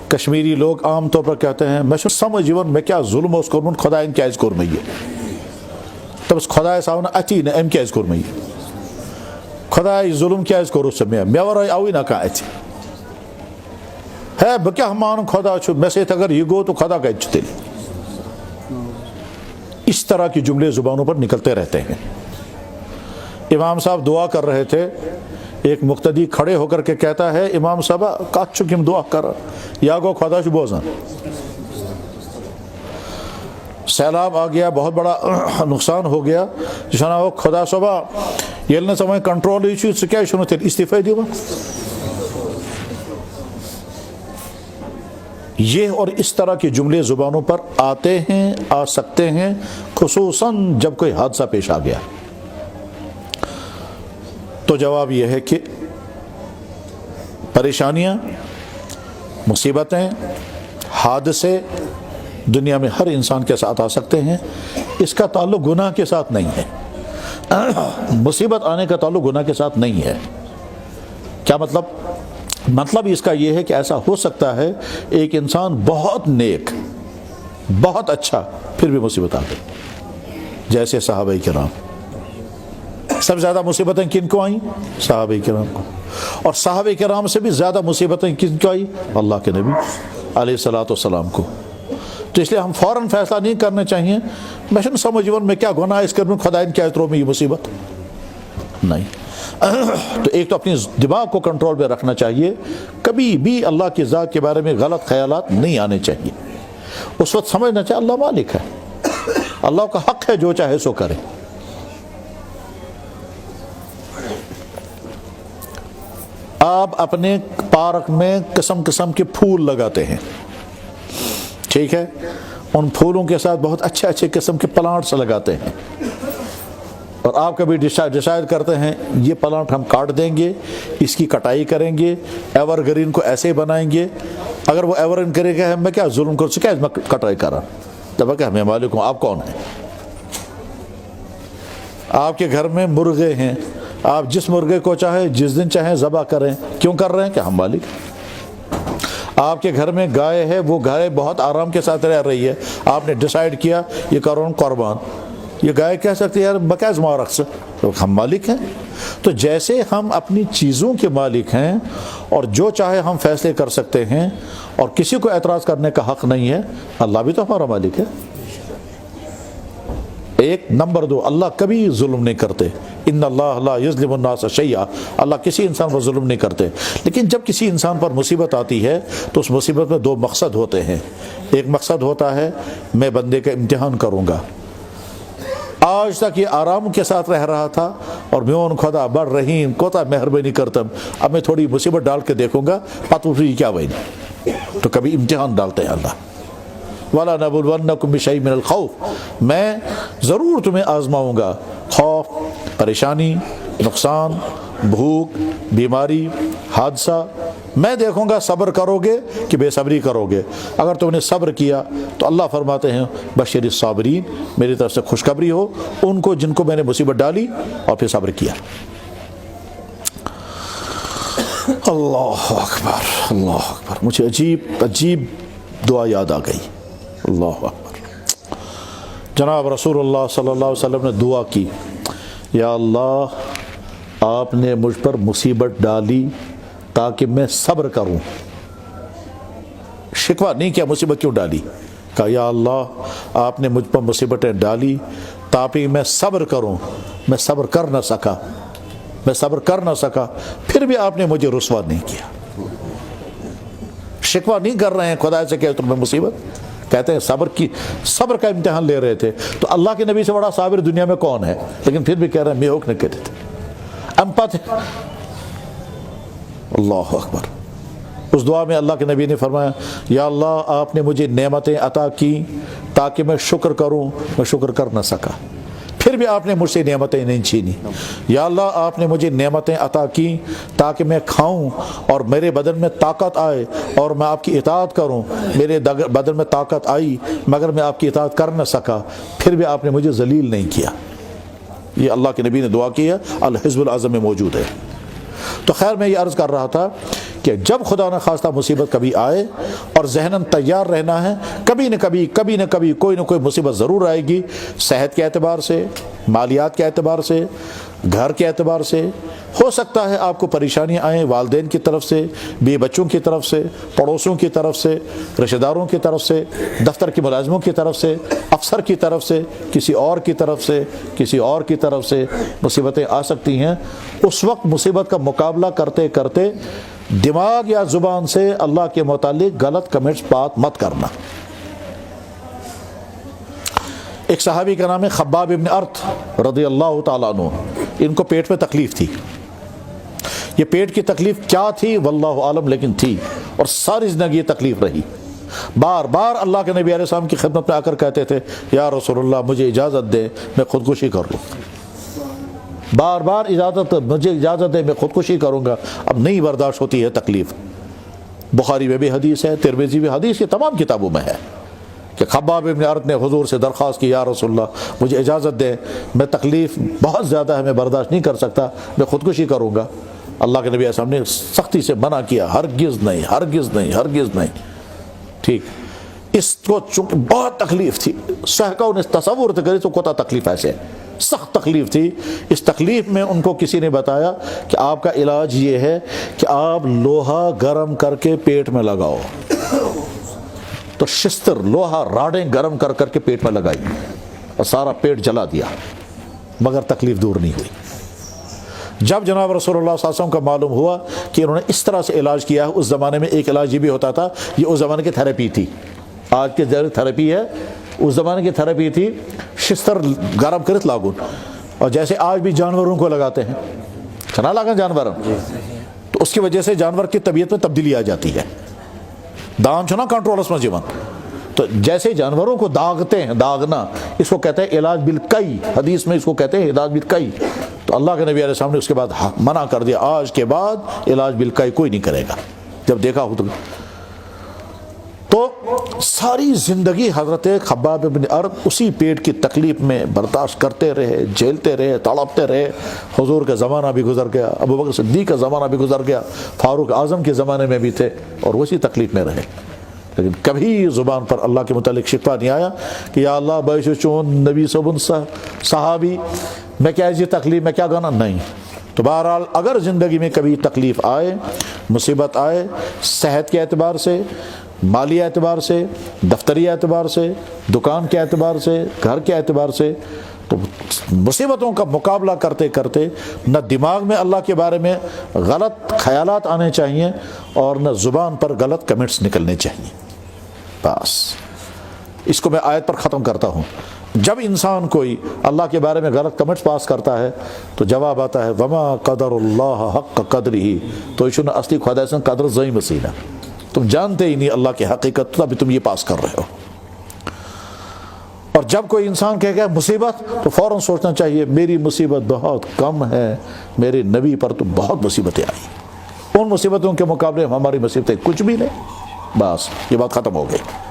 کشمیری لوگ عام طور پر کہتے ہیں میں سمجھون میں کیا ظلم اوس کورمت خدایَن کیازِ کوٚر مےٚ یہِ دَپَس خۄدایَس آو نہٕ اَتھی نہٕ أمۍ کیازِ کوٚر مےٚ یہِ خۄداے ظلم کیازِ کوٚرُتھ ژےٚ مےٚ وَرٲے آوٕے نہ کانٛہہ اَتھِ ہے بہٕ کیٛاہ مانہٕ خۄدا چھُ مےٚ سۭتۍ اگر یہِ گوٚو تو خۄدا کَتہِ چھُ تیٚلہِ اس طرح کی جملے زبانوں پر نکلتے رہتے ہیں. امام صاحب دعا کر رہے تھے, ایک مقتدی کھڑے ہو کر کے کہتا ہے امام صاحب کت چھُ کِم دعا کر یا گو خدا چھُ بوزان. سیلاب آ گیا, بہت بڑا نقصان ہو گیا, جشانا ہو خدا صبح ییٚلہِ نہٕ ژٕ وۄنۍ کنٹرولٕے چھُ ژٕ کیٛازِ چھُنہٕ تیٚلہِ استعفے دِوان. یہ اور اس طرح کے جملے زبانوں پر آتے ہیں, آ سکتے ہیں, خصوصاً جب کوئی حادثہ پیش آ گیا. تو جواب یہ ہے کہ پریشانیاں, مصیبتیں, حادثے دنیا میں ہر انسان کے ساتھ آ سکتے ہیں. اس کا تعلق گناہ کے ساتھ نہیں ہے. مصیبت آنے کا تعلق گناہ کے ساتھ نہیں ہے. کیا مطلب؟ مطلب اس کا یہ ہے کہ ایسا ہو سکتا ہے ایک انسان بہت نیک, بہت اچھا, پھر بھی مصیبت آ گئی. جیسے صحابہ کرام, سب سے زیادہ مصیبتیں کن کو آئیں؟ صحابہ کرام کو. اور صحابہ کرام سے بھی زیادہ مصیبتیں کن کو آئیں؟ اللہ کے نبی علیہ الصلوۃ والسلام کو. تو اس لیے ہم فوراً فیصلہ نہیں کرنا چاہیے میں چھُنہٕ سمجھون میں کیا گناہ اس کرنے خدایَن کیٛازِ ترٛوو مےٚ یہ مصیبت. نہیں. تو ایک تو اپنی دماغ کو کنٹرول میں رکھنا چاہیے, کبھی بھی اللہ کی ذات کے بارے میں غلط خیالات نہیں آنے چاہیے. اس وقت سمجھنا چاہیے اللہ مالک ہے, اللہ کا حق ہے جو چاہے سو کرے. آپ اپنے پارک میں قسم قسم کے پھول لگاتے ہیں, ٹھیک ہے, ان پھولوں کے ساتھ بہت اچھے اچھے قسم کے پلانٹس لگاتے ہیں, اور آپ کبھی ڈیسائیڈ کرتے ہیں یہ پلانٹ ہم کاٹ دیں گے, اس کی کٹائی کریں گے, ایور گرین کو ایسے بنائیں گے. اگر وہ ایور گرین کرے گا میں کیا ظلم کر سکے, میں کٹائی کرا تب کہ میں مالک ہوں, آپ کون ہیں؟ آپ کے گھر میں مرغے ہیں, آپ جس مرغے کو چاہے جس دن چاہیں ذبح کریں, کیوں کر رہے ہیں کہ ہم مالک ہیں. آپ کے گھر میں گائے ہے, وہ گائے بہت آرام کے ساتھ رہ رہی ہے, آپ نے ڈیسائیڈ کیا یہ کرو قربان, یہ گائے کہہ سکتے یار بکیز مارک سے, تو ہم مالک ہیں. تو جیسے ہم اپنی چیزوں کے مالک ہیں اور جو چاہے ہم فیصلے کر سکتے ہیں اور کسی کو اعتراض کرنے کا حق نہیں ہے, اللہ بھی تو ہمارا مالک ہے. ایک نمبر دو, اللہ کبھی ظلم نہیں کرتے. ان اللہ لا یظلم الناس شیئا, اللہ کسی انسان پر ظلم نہیں کرتے. لیکن جب کسی انسان پر مصیبت آتی ہے تو اس مصیبت میں دو مقصد ہوتے ہیں. ایک مقصد ہوتا ہے میں بندے کا امتحان کروں گا, آج تک یہ آرام کے ساتھ رہ رہا تھا اور میون خدا بڑھ رحیم کوتا مہربانی کرتم, اب میں تھوڑی مصیبت ڈال کے دیکھوں گا پتہ پھر کیا بنے. تو کبھی امتحان ڈالتے ہیں اللہ. وَلَنَبْلُوَنَّكُمْ بِشَيْءٍ مِّنَ الْخَوْفِ, میں ضرور تمہیں آزماؤں گا. خوف, پریشانی, نقصان, بھوک, بیماری, حادثہ, میں دیکھوں گا صبر کرو گے کہ بے صبری کرو گے. اگر تم نے صبر کیا تو اللہ فرماتے ہیں بشر الصابرین, میری طرف سے خوشخبری ہو ان کو جن کو میں نے مصیبت ڈالی اور پھر صبر کیا. اللہ اکبر, اللہ اکبر. مجھے عجیب عجیب دعا یاد آ گئی. اللہ اکبر. جناب رسول اللہ صلی اللہ علیہ وسلم نے دعا کی, یا اللہ آپ نے مجھ پر مصیبت ڈالی تاکہ میں صبر کروں. شکوہ نہیں کیا مصیبت کیوں ڈالی, کہا یا اللہ آپ نے مجھ پر مصیبتیں ڈالی تاکہ میں صبر کروں. میں صبر کر نہ سکا, میں صبر کر نہ سکا, پھر بھی آپ نے مجھے رسوا نہیں کیا. شکوہ نہیں کر رہے ہیں خدا سے کہ تمہیں مصیبت, کہتے ہیں صبر کا امتحان لے رہے تھے. تو اللہ کے نبی سے بڑا صابر دنیا میں کون ہے, لیکن پھر بھی کہہ رہے ہیں میں ہوک نہیں کہتے تھے امپتھ. اللہ اکبر. اس دعا میں اللہ کے نبی نے فرمایا یا اللہ آپ نے مجھے نعمتیں عطا کی تاکہ میں شکر کروں, میں شکر کر نہ سکا, پھر بھی آپ نے مجھ سے نعمتیں نہیں چھینی. یا اللہ آپ نے مجھے نعمتیں عطا کی تاکہ میں کھاؤں اور میرے بدن میں طاقت آئے اور میں آپ کی اطاعت کروں. میرے بدن میں طاقت آئی مگر میں آپ کی اطاعت کر نہ سکا, پھر بھی آپ نے مجھے ذلیل نہیں کیا. یہ اللہ کے نبی نے دعا کی ہے, الحزب العظم میں موجود ہے. تو خیر میں یہ عرض کر رہا تھا کہ جب خدا نہ خواستہ مصیبت کبھی آئے اور ذہناً تیار رہنا ہے، کبھی نہ کبھی کوئی نہ کوئی مصیبت ضرور آئے گی، صحت کے اعتبار سے، مالیات کے اعتبار سے، گھر کے اعتبار سے۔ ہو سکتا ہے آپ کو پریشانیاں آئیں والدین کی طرف سے، بیوی بچوں کی طرف سے، پڑوسیوں کی طرف سے، رشتہ داروں کی طرف سے، دفتر کے ملازموں کی طرف سے، افسر کی طرف سے، کسی اور کی طرف سے مصیبتیں آ سکتی ہیں۔ اس وقت مصیبت کا مقابلہ کرتے کرتے دماغ یا زبان سے اللہ کے متعلق غلط کمنٹس بات مت کرنا۔ ایک صحابی کا نام ہے خباب ابن ارت رضی اللہ تعالیٰ عنہ، ان کو پیٹ میں تکلیف تھی۔ یہ پیٹ کی تکلیف کیا تھی واللہ عالم، لیکن تھی، اور ساری زندگی یہ تکلیف رہی۔ بار بار اللہ کے نبی علیہ السلام کی خدمت میں آ کر کہتے تھے یا رسول اللہ مجھے اجازت دے میں خودکشی کر لوں، بار بار مجھے اجازت دے میں خودکشی کروں گا، اب نہیں برداشت ہوتی ہے تکلیف۔ بخاری میں بھی حدیث ہے، ترمذی بھی حدیث، یہ تمام کتابوں میں ہے کہ خباب ابن ارت نے حضور سے درخواست کی یا رسول اللہ مجھے اجازت دیں، میں تکلیف بہت زیادہ ہے، میں برداشت نہیں کر سکتا، میں خودکشی کروں گا۔ اللہ کے نبی علیہ السلام نے سختی سے منع کیا، ہرگز نہیں، ہرگز نہیں، ہرگز نہیں۔ ٹھیک، اس کو چونکہ بہت تکلیف تھی، صحابہ نے تصور کری تو کوتا تکلیف ایسے سخت تکلیف تھی۔ اس تکلیف میں ان کو کسی نے بتایا کہ آپ کا علاج یہ ہے کہ آپ لوہا گرم کر کے پیٹ میں لگاؤ۔ تو شستر لوہا راڑیں گرم کر کر کے پیٹ میں لگائی اور سارا پیٹ جلا دیا، مگر تکلیف دور نہیں ہوئی۔ جب جناب رسول اللہ صلی اللہ علیہ وسلم کا معلوم ہوا کہ انہوں نے اس طرح سے علاج کیا ہے، اس زمانے میں ایک علاج یہ بھی ہوتا تھا، یہ اس زمانے کی تھراپی تھی، آج کے جو تھراپی ہے اس زمانے کی تھراپی تھی، شستر گرم کرت لاگون، اور جیسے آج بھی جانوروں کو لگاتے ہیں، چنا لگا جانور، تو اس کی وجہ سے جانور کی طبیعت میں تبدیلی آ جاتی ہے، دان چھنا کنٹرولس میں جیون، تو جیسے جانوروں کو داغتے ہیں، داغنا، اس کو کہتے ہیں علاج بالکئی، حدیث میں اس کو کہتے ہیں علاج بالکئی۔ تو اللہ کے نبی علیہ السلام نے اس کے بعد منع کر دیا، آج کے بعد علاج بالکئی کوئی نہیں کرے گا۔ جب دیکھا ہو تو ساری زندگی حضرت خباب بن ارت اسی پیٹ کی تکلیف میں برداشت کرتے رہے، جھیلتے رہے، تڑپتے رہے۔ حضور کا زمانہ بھی گزر گیا، ابو بکر صدیق کا زمانہ بھی گزر گیا، فاروق اعظم کے زمانے میں بھی تھے، اور اسی تکلیف میں رہے، لیکن کبھی زبان پر اللہ کے متعلق شکوہ نہیں آیا کہ یا اللہ بیش چون نبی صبن صحابی میں کیا یہ تکلیف میں کیا گانا، نہیں۔ تو بہرحال اگر زندگی میں کبھی تکلیف آئے، مصیبت آئے، صحت کے اعتبار سے، مالی اعتبار سے، دفتری اعتبار سے، دکان کے اعتبار سے، گھر کے اعتبار سے، تو مصیبتوں کا مقابلہ کرتے کرتے نہ دماغ میں اللہ کے بارے میں غلط خیالات آنے چاہیے اور نہ زبان پر غلط کمنٹس نکلنے چاہیے۔ بس اس کو میں آیت پر ختم کرتا ہوں۔ جب انسان کوئی اللہ کے بارے میں غلط کمنٹس پاس کرتا ہے تو جواب آتا ہے وما قدر اللہ حق قدرہ، تو ایشون اصلی خدا سے قدر زئی مسینا، تم جانتے ہی نہیں اللہ کی حقیقت، تب تم یہ پاس کر رہے ہو۔ اور جب کوئی انسان کہے گا مصیبت، تو فوراً سوچنا چاہیے میری مصیبت بہت کم ہے، میرے نبی پر تو بہت مصیبتیں آئی، ان مصیبتوں کے مقابلے ہماری مصیبتیں کچھ بھی نہیں۔ بس یہ بات ختم ہو گئی۔